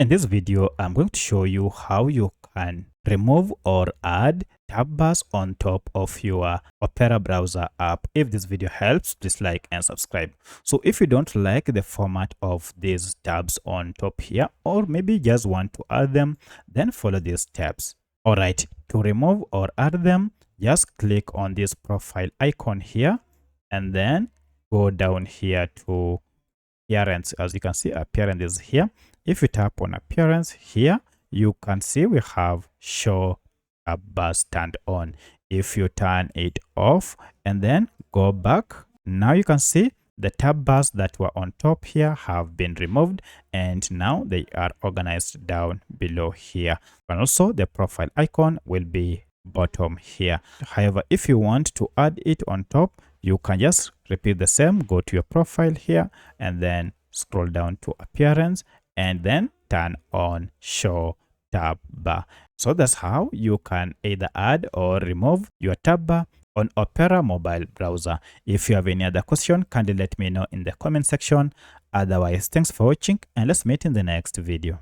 In this video, I'm going to show you how you can remove or add tab bars on top of your Opera browser app. If this video helps, please like and subscribe. So if you don't like the format of these tabs on top here, or maybe just want to add them, then follow these steps. All right, to remove or add them, just click on this profile icon here and then go down here to appearance. As you can see, appearance is here. If you tap on appearance here, you can see we have show tab bars turned on. If you turn it off and then go back, now you can see the tab bars that were on top here have been removed, and now they are organized down below here. And also the profile icon will be bottom here. However, if you want to add it on top, you can just repeat the same. Go to your profile here and then scroll down to appearance and then turn on show tab bar. So that's how you can either add or remove your tab bar on Opera mobile browser. If you have any other question, kindly let me know in the comment section. Otherwise, thanks for watching and let's meet in the next video.